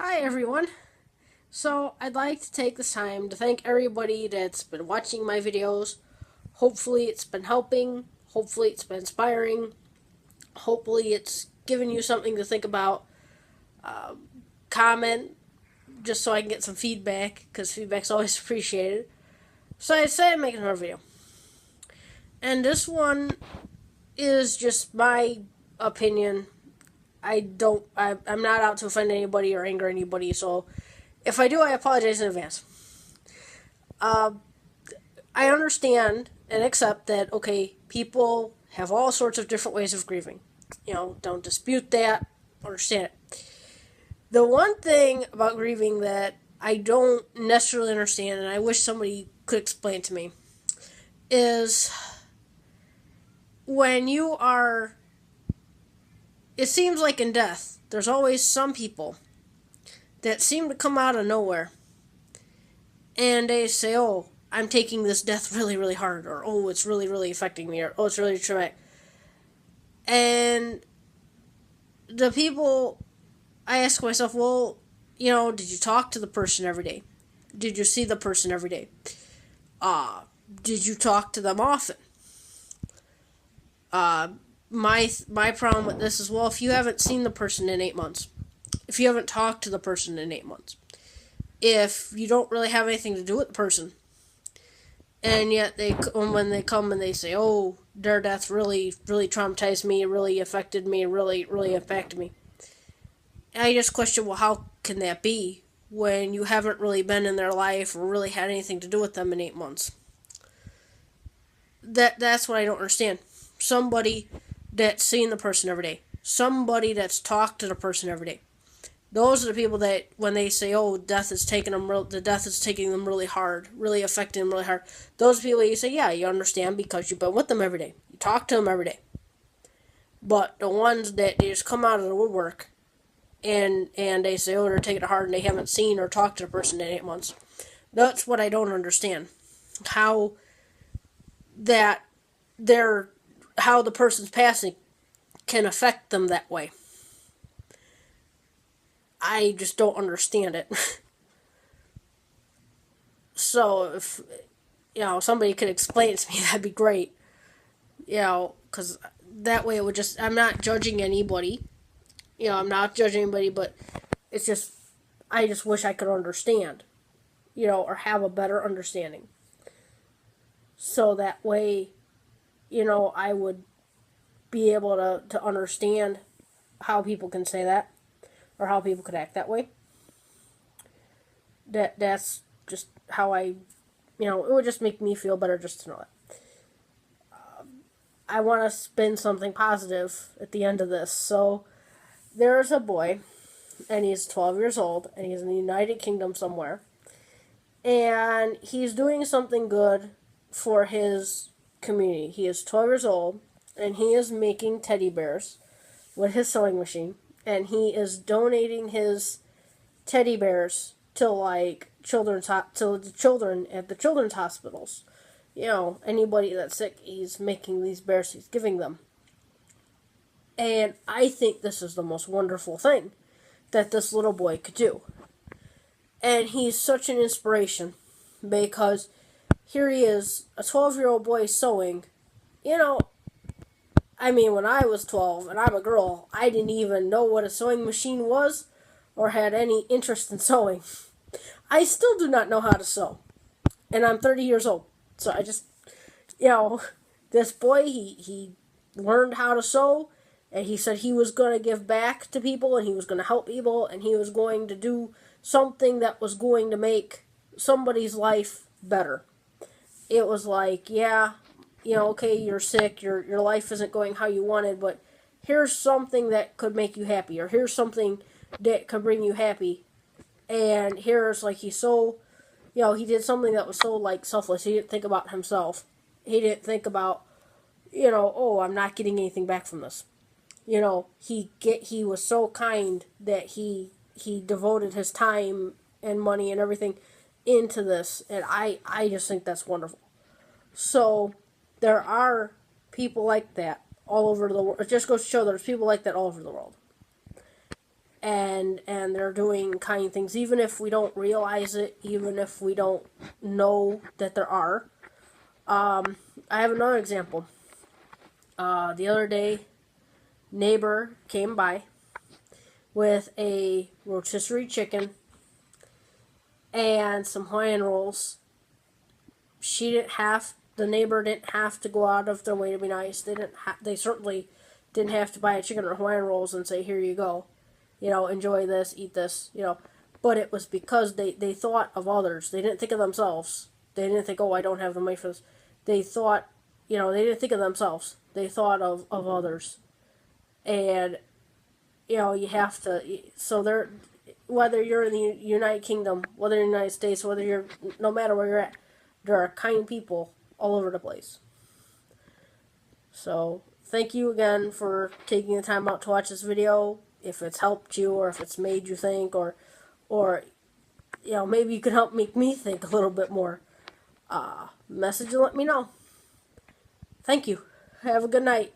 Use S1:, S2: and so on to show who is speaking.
S1: Hi everyone. So I'd like to take this time to thank everybody that's been watching my videos. Hopefully it's been helping. Hopefully it's been inspiring. Hopefully it's given you something to think about. Comment just so I can get some feedback because feedback's always appreciated. So I decided to make another video. And this one is just my opinion. I'm not out to offend anybody or anger anybody, so if I do, I apologize in advance. I understand and accept that, okay, people have all sorts of different ways of grieving. Don't dispute that, understand it. The one thing about grieving that I don't necessarily understand, and I wish somebody could explain to me, is when you are. It seems like in death, there's always some people that seem to come out of nowhere and they say, oh, I'm taking this death really, really hard, or oh, it's really, really affecting me, or oh, it's really traumatic. And the people, I ask myself, well, did you talk to the person every day? Did you see the person every day? Did you talk to them often? My problem with this is, well, if you haven't seen the person in 8 months, if you haven't talked to the person in 8 months, if you don't really have anything to do with the person, and yet when they come and they say, oh, their death really, really traumatized me, really affected me, really, really impacted me. And I just question, well, how can that be when you haven't really been in their life or really had anything to do with them in 8 months? That's what I don't understand. Somebody that's seen the person every day. Somebody that's talked to the person every day. Those are the people that, when they say, "Oh, the death is taking them really hard, really affecting them really hard," those people you say, "Yeah, you understand because you've been with them every day, you talk to them every day." But the ones that they just come out of the woodwork, and they say, "Oh, they're taking it hard," and they haven't seen or talked to the person in 8 months. That's what I don't understand. How that how the person's passing can affect them that way. I just don't understand it. So if somebody could explain it to me, that'd be great. Because that way it would just. I'm not judging anybody. I'm not judging anybody, but it's just. I just wish I could understand. Or have a better understanding. So that way, I would be able to understand how people can say that, or how people could act that way. That's just how it would just make me feel better just to know that. I want to spin something positive at the end of this. So there's a boy, and he's 12 years old, and he's in the United Kingdom somewhere, and he's doing something good for his community. He is 12 years old, and he is making teddy bears with his sewing machine, and he is donating his teddy bears to to the children at the children's hospitals. Anybody that's sick, he's making these bears, he's giving them. And I think this is the most wonderful thing that this little boy could do. And he's such an inspiration because here he is, a 12-year-old boy sewing. When I was 12 and I'm a girl, I didn't even know what a sewing machine was or had any interest in sewing. I still do not know how to sew. And I'm 30 years old. So I just, this boy, he learned how to sew, and he said he was going to give back to people, and he was going to help people, and he was going to do something that was going to make somebody's life better. It was like, yeah, okay, you're sick, your life isn't going how you wanted, but here's something that could make you happy, or here's something that could bring you happy. And here's he's so, he did something that was so selfless. He didn't think about himself. He didn't think about, oh, I'm not getting anything back from this. He was so kind that he devoted his time and money and everything into this, and I just think that's wonderful. So there are people like that all over the world. It just goes to show there's people like that all over the world. and they're doing kind things, even if we don't realize it, even if we don't know that there are. I have another example. The other day, neighbor came by with a rotisserie chicken and some Hawaiian rolls. The neighbor didn't have to go out of their way to be nice. They certainly didn't have to buy a chicken or Hawaiian rolls and say, here you go. Enjoy this, eat this, But it was because they thought of others. They didn't think of themselves. They didn't think, oh, I don't have the money for this. They thought, they didn't think of themselves. They thought of others. And, you have to, so whether you're in the United Kingdom, whether you're in the United States, no matter where you're at, there are kind people all over the place. So, thank you again for taking the time out to watch this video. If it's helped you, or if it's made you think, or maybe you could help make me think a little bit more. Message and let me know. Thank you. Have a good night.